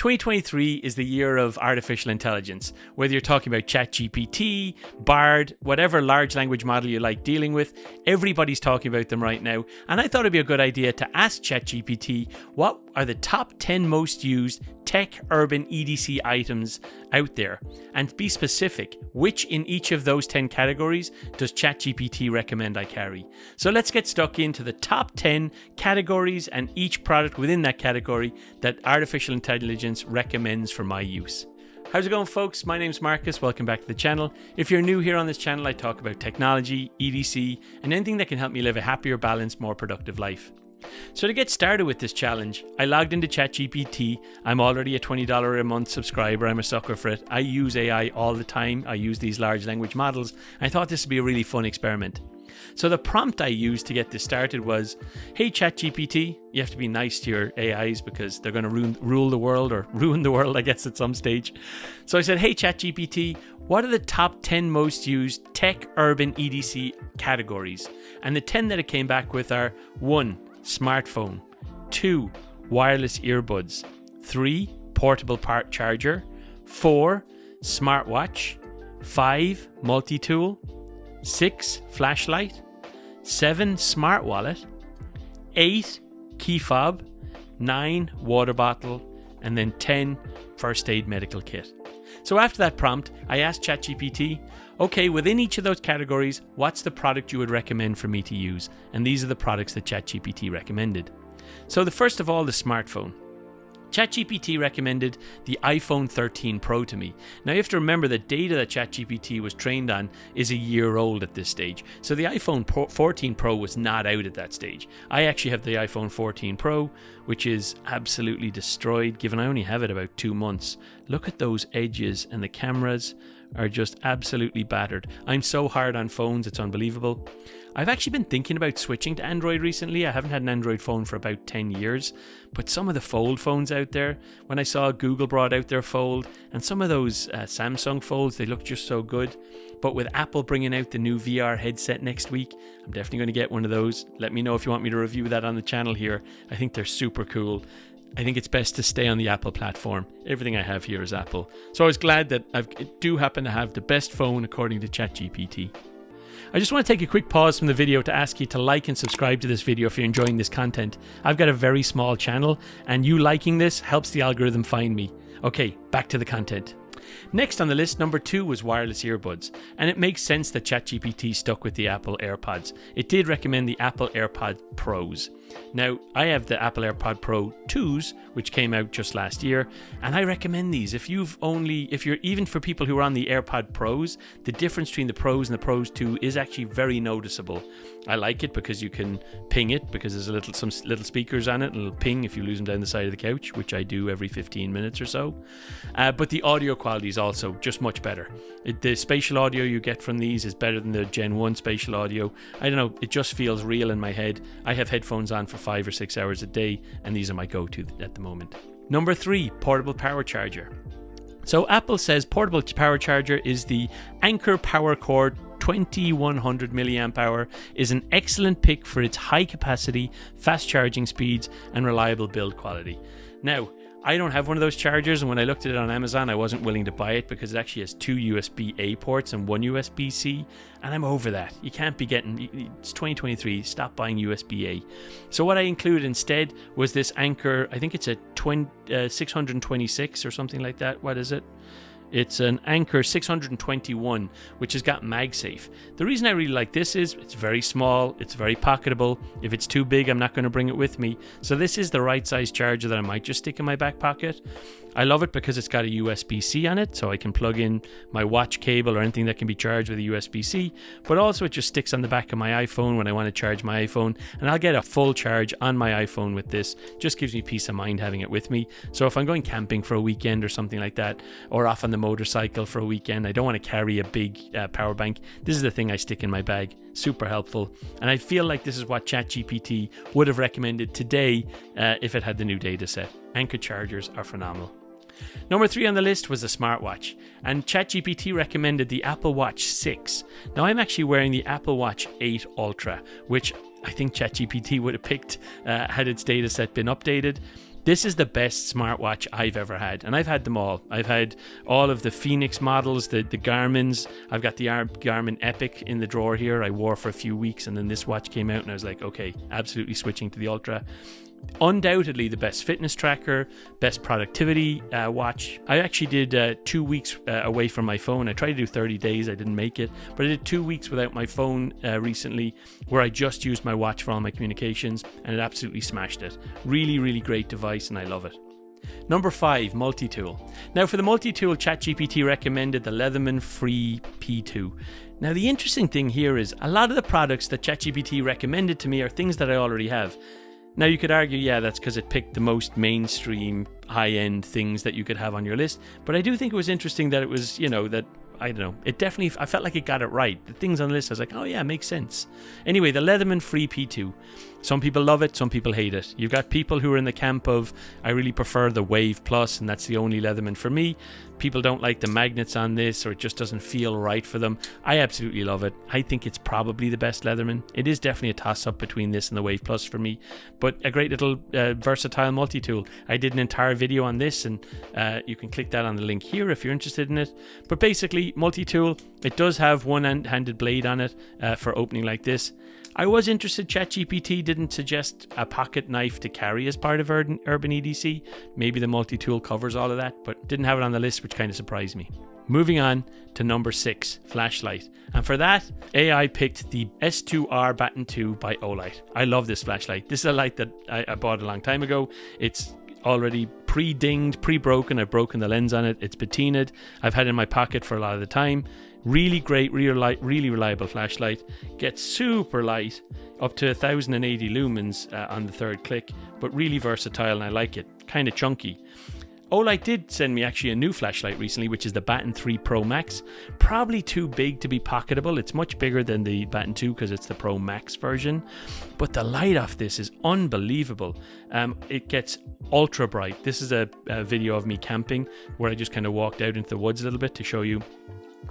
2023 is the year of artificial intelligence. Whether you're talking about ChatGPT, Bard, whatever large language model you like dealing with, everybody's talking about them right now. And I thought it'd be a good idea to ask ChatGPT what are the top 10 most used tech urban EDC items out there, and be specific, which in each of those 10 categories does ChatGPT recommend I carry? So let's get stuck into the top 10 categories and each product within that category that artificial intelligence recommends for my use. How's it going, folks? My name's Marcus. Welcome back to the channel. If you're new here on this channel, I talk about technology, EDC, and anything that can help me live a happier, balanced, more productive life. So to get started with this challenge, I logged into ChatGPT. I'm already a $20 a month subscriber. I'm a sucker for it. I use AI all the time. I use these large language models. I thought this would be a really fun experiment. So the prompt I used to get this started was, hey ChatGPT, you have to be nice to your AIs because they're going to rule the world, or ruin the world, I guess, at some stage. So I said, hey ChatGPT, what are the top 10 most used tech urban EDC categories? And the 10 that it came back with are 1. Smartphone, 2. Wireless earbuds, 3. Portable part charger, 4. Smartwatch, 5. Multitool, 6. Flashlight, 7. Smart wallet, 8. Key fob, 9. Water bottle, and then 10. First aid medical kit. So after that prompt, I asked ChatGPT, okay, within each of those categories, what's the product you would recommend for me to use? And these are the products that ChatGPT recommended. So the first of all, the smartphone. ChatGPT recommended the iPhone 13 Pro to me. Now you have to remember that data that ChatGPT was trained on is a year old at this stage. So the iPhone 14 Pro was not out at that stage. I actually have the iPhone 14 Pro, which is absolutely destroyed, given I only have it about 2 months. Look at those edges, and the cameras are just absolutely battered. I'm so hard on phones, it's unbelievable. I've actually been thinking about switching to Android recently. I haven't had an Android phone for about 10 years, but some of the Fold phones out there, when I saw Google brought out their Fold, and some of those Samsung Folds, they look just so good. But with Apple bringing out the new VR headset next week, I'm definitely going to get one of those. Let me know if you want me to review that on the channel here. I think they're super cool. I think it's best to stay on the Apple platform. Everything I have here is Apple. So I was glad that I do happen to have the best phone according to ChatGPT. I just want to take a quick pause from the video to ask you to like and subscribe to this video if you're enjoying this content. I've got a very small channel, and you liking this helps the algorithm find me. Okay, back to the content. Next on the list, number 2 was wireless earbuds, and it makes sense that ChatGPT stuck with the Apple AirPods. It did recommend the Apple AirPod Pros. Now, I have the Apple AirPod Pro 2s, which came out just last year, and I recommend these. If you're even for people who are on the AirPod Pros, the difference between the Pros and the Pros 2 is actually very noticeable. I like it because you can ping it, because there's some little speakers on it, and it'll ping if you lose them down the side of the couch, which I do every 15 minutes or so. But the audio quality is also just much better. The spatial audio you get from these is better than the Gen 1 spatial audio. I don't know, it just feels real in my head. I have headphones on for 5 or 6 hours a day, and these are my go-to at the moment. Number 3, portable power charger. So Apple says portable power charger is the Anker Power Cord 2100 milliamp hour, is an excellent pick for its high capacity, fast charging speeds, and reliable build quality. Now, I don't have one of those chargers, and when I looked at it on Amazon, I wasn't willing to buy it because it actually has 2 USB-A ports and 1 USB-C, and I'm over that. You can't be it's 2023, stop buying USB-A. So what I included instead was this Anker, I think it's a 626 or something like that. What is it? It's an Anker 621, which has got MagSafe. The reason I really like this is it's very small, it's very pocketable. If it's too big, I'm not going to bring it with me. So this is the right size charger that I might just stick in my back pocket. I love it because it's got a USB-C on it, so I can plug in my watch cable or anything that can be charged with a USB-C, but also it just sticks on the back of my iPhone when I want to charge my iPhone, and I'll get a full charge on my iPhone with this. Just gives me peace of mind having it with me. So if I'm going camping for a weekend or something like that, or off on the motorcycle for a weekend, I don't want to carry a big power bank. This is the thing I stick in my bag. Super helpful, and I feel like this is what ChatGPT would have recommended today if it had the new data set. Anker chargers are phenomenal. Number 3 on the list was the smartwatch, and ChatGPT recommended the Apple Watch 6. Now I'm actually wearing the Apple Watch 8 Ultra, which I think ChatGPT would have picked had its data set been updated. This is the best smartwatch I've ever had, and I've had them all. I've had all of the Phoenix models, the Garmin's. I've got the Garmin Epic in the drawer here. I wore for a few weeks, and then this watch came out, and I was like, okay, absolutely switching to the Ultra. Undoubtedly the best fitness tracker, best productivity watch. I actually did 2 weeks away from my phone. I tried to do 30 days, I didn't make it, but I did 2 weeks without my phone recently, where I just used my watch for all my communications, and it absolutely smashed it. Really, really great device, and I love it. Number 5, Multitool. Now for the Multitool, ChatGPT recommended the Leatherman Free P2. Now the interesting thing here is a lot of the products that ChatGPT recommended to me are things that I already have. Now you could argue, yeah, that's because it picked the most mainstream, high-end things that you could have on your list. But I do think it was interesting that it was, that, I don't know, it definitely, I felt like it got it right. The things on the list, I was like, oh yeah, makes sense. Anyway, the Leatherman Free P2. Some people love it, some people hate it. You've got people who are in the camp of, I really prefer the Wave Plus, and that's the only Leatherman for me. People don't like the magnets on this, or it just doesn't feel right for them. I absolutely love it. I think it's probably the best Leatherman. It is definitely a toss-up between this and the Wave Plus for me, but a great little versatile multi-tool. I did an entire video on this, and you can click that on the link here if you're interested in it. But basically, multi-tool, it does have one-handed blade on it for opening like this. I was interested, ChatGPT didn't suggest a pocket knife to carry as part of Urban EDC. Maybe the multi-tool covers all of that, but didn't have it on the list, which kind of surprised me. Moving on to number 6, flashlight. And for that, AI picked the S2R Baton 2 by Olight. I love this flashlight. This is a light that I bought a long time ago. It's already pre-dinged, pre-broken. I've broken the lens on it. It's patinaed. I've had it in my pocket for a lot of the time. Really great, really reliable flashlight. Gets super light, up to 1080 lumens on the third click, but really versatile, and I like it. Kind of chunky. Olight did send me actually a new flashlight recently, which is the Baton 3 Pro Max. Probably too big to be pocketable. It's much bigger than the Baton 2 because it's the Pro Max version. But the light off this is unbelievable. It gets ultra bright. This is a video of me camping where I just kind of walked out into the woods a little bit to show you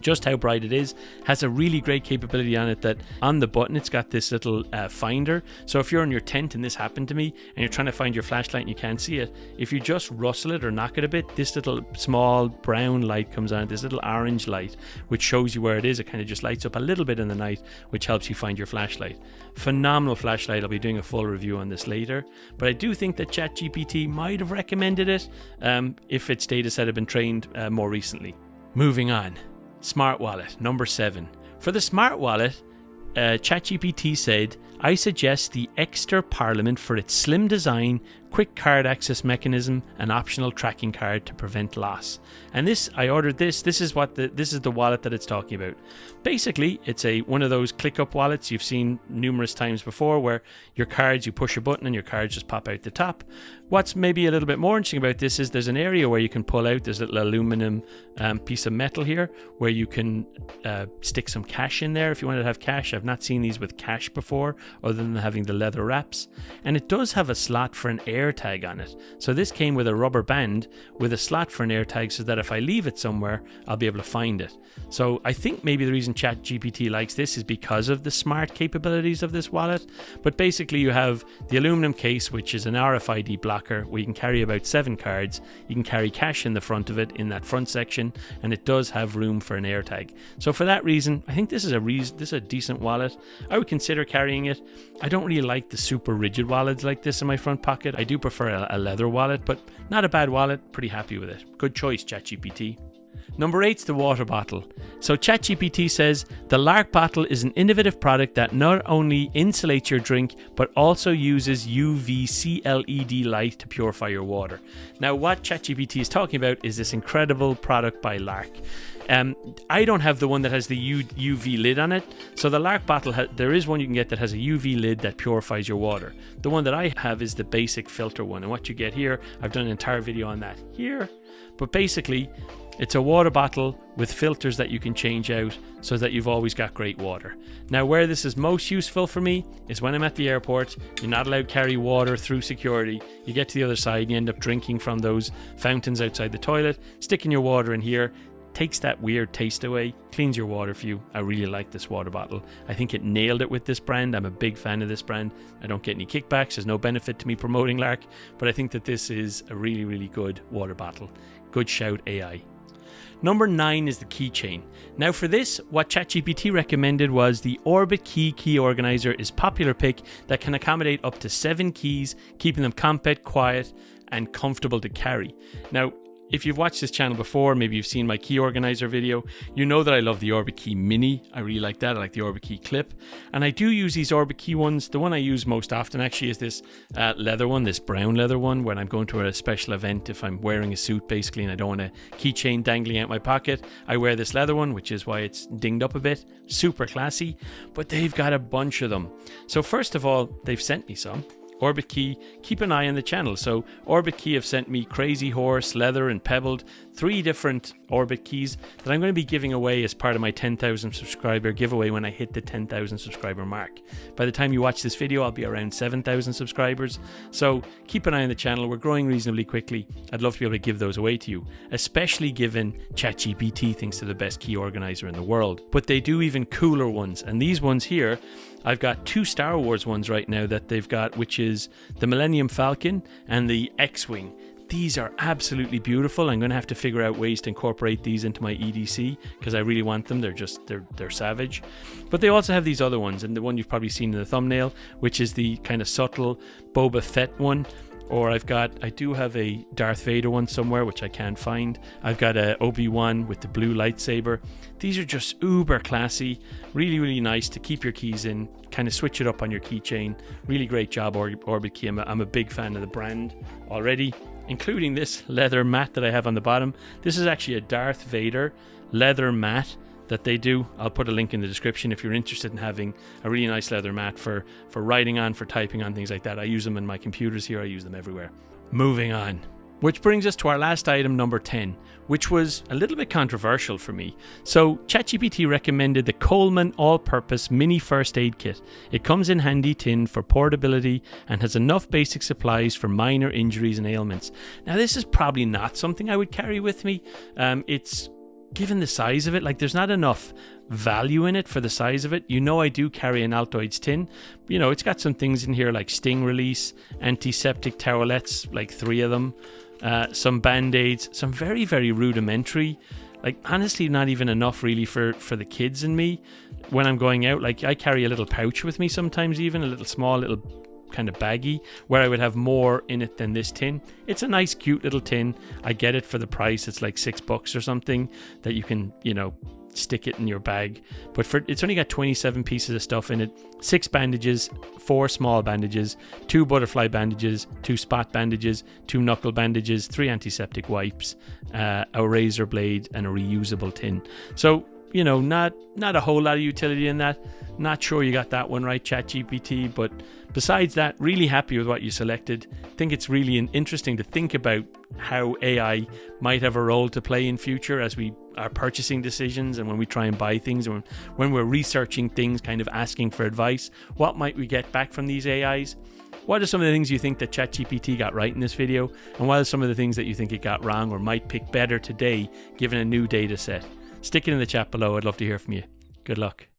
just how bright it is. Has a really great capability on it that on the button it's got this little finder. So if you're in your tent and this happened to me and you're trying to find your flashlight and you can't see it, if you just rustle it or knock it a bit, this little small brown light comes on, this little orange light which shows you where it is. It kind of just lights up a little bit in the night, which helps you find your flashlight. Phenomenal flashlight. I'll be doing a full review on this later, but I do think that ChatGPT might have recommended it if its data set had been trained more recently. Moving on. Smart wallet, number 7. For the smart wallet, ChatGPT said, I suggest the Exeter Parliament for its slim design, quick card access mechanism, and optional tracking card to prevent loss. And this, I ordered this. This is the wallet that it's talking about. Basically, it's one of those click-up wallets you've seen numerous times before, where your cards, you push a button and your cards just pop out the top. What's maybe a little bit more interesting about this is there's an area where you can pull out, there's a little aluminum piece of metal here where you can stick some cash in there if you want to have cash. I've not seen these with cash before, other than having the leather wraps. And it does have a slot for an AirTag on it. So this came with a rubber band with a slot for an AirTag so that if I leave it somewhere, I'll be able to find it. So I think maybe the reason ChatGPT likes this is because of the smart capabilities of this wallet. But basically you have the aluminum case, which is an RFID blocker where you can carry about 7 cards. You can carry cash in the front of it in that front section, and it does have room for an AirTag. So for that reason, I think this is a decent wallet. I would consider carrying it. I don't really like the super rigid wallets like this in my front pocket. I do prefer a leather wallet, but not a bad wallet. Pretty happy with it. Good choice, ChatGPT. Number 8 is the water bottle. So ChatGPT says the Lark bottle is an innovative product that not only insulates your drink but also uses UVC LED light to purify your water. Now what ChatGPT is talking about is this incredible product by Lark. I don't have the one that has the UV lid on it. So the Lark bottle, there is one you can get that has a UV lid that purifies your water. The one that I have is the basic filter one. And what you get here, I've done an entire video on that here. But basically, it's a water bottle with filters that you can change out so that you've always got great water. Now, where this is most useful for me is when I'm at the airport. You're not allowed to carry water through security. You get to the other side and you end up drinking from those fountains outside the toilet, sticking your water in here. takes that weird taste away, cleans your water for you. I really like this water bottle. I think it nailed it with this brand. I'm a big fan of this brand. I don't get any kickbacks. There's no benefit to me promoting Lark, but I think that this is a really, really good water bottle. Good shout, AI. Number 9 is the Keychain. Now for this, what ChatGPT recommended was the Orbit key organizer is popular pick that can accommodate up to 7 keys, keeping them compact, quiet, and comfortable to carry. Now, if you've watched this channel before, maybe you've seen my key organizer video, you know that I love the Orbit Key Mini. I really like that. I like the Orbit Key Clip. And I do use these Orbit Key ones. The one I use most often actually is this leather one, this brown leather one, when I'm going to a special event. If I'm wearing a suit basically and I don't want a keychain dangling out my pocket, I wear this leather one, which is why it's dinged up a bit. Super classy, but they've got a bunch of them. So first of all, they've sent me some. Orbit Key, keep an eye on the channel. So Orbit Key have sent me Crazy Horse, Leather and Pebbled, 3 different Orbit Keys that I'm going to be giving away as part of my 10,000 subscriber giveaway when I hit the 10,000 subscriber mark. By the time you watch this video, I'll be around 7,000 subscribers. So keep an eye on the channel. We're growing reasonably quickly. I'd love to be able to give those away to you, especially given ChatGPT thinks they're the best key organizer in the world. But they do even cooler ones. And these ones here, I've got 2 Star Wars ones right now that they've got, which is the Millennium Falcon and the X-Wing. These are absolutely beautiful. I'm going to have to figure out ways to incorporate these into my EDC because I really want them. They're savage. But they also have these other ones, and the one you've probably seen in the thumbnail, which is the kind of subtle Boba Fett one. Or I do have a Darth Vader one somewhere, which I can't find. I've got a Obi-Wan with the blue lightsaber. These are just uber classy, really, really nice to keep your keys in, kind of switch it up on your keychain. Really great job, Orbit Key. I'm a big fan of the brand already, including this leather mat that I have on the bottom. This is actually a Darth Vader leather mat that they do. I'll put a link in the description if you're interested in having a really nice leather mat for writing on, for typing on, things like that. I use them in my computers here. I use them everywhere. Moving on. Which brings us to our last item, number 10, which was a little bit controversial for me. So ChatGPT recommended the Coleman All-Purpose Mini First Aid Kit. It comes in handy tin for portability and has enough basic supplies for minor injuries and ailments. Now this is probably not something I would carry with me. It's given the size of it, like there's not enough value in it for the size of it. You know, I do carry an Altoids tin. You know, it's got some things in here like sting release, antiseptic towelettes, like 3 of them, some band-aids, some very, very rudimentary, like honestly not even enough really for the kids and me when I'm going out. Like I carry a little pouch with me sometimes, even a little small little kind of baggy, where I would have more in it than this tin. It's a nice cute little tin. I get it for the price. It's like $6 or something that you can, you know, stick it in your bag. But it's only got 27 pieces of stuff in it. 6 bandages, 4 small bandages, 2 butterfly bandages, 2 spot bandages, 2 knuckle bandages, 3 antiseptic wipes, a razor blade, and a reusable tin. So, you know, not a whole lot of utility in that. Not sure you got that one right, ChatGPT, but besides that, really happy with what you selected. Think it's really interesting to think about how AI might have a role to play in future as we are purchasing decisions and when we try and buy things, and when we're researching things, kind of asking for advice. What might we get back from these AIs? What are some of the things you think that ChatGPT got right in this video? And what are some of the things that you think it got wrong or might pick better today given a new data set? Stick it in the chat below. I'd love to hear from you. Good luck.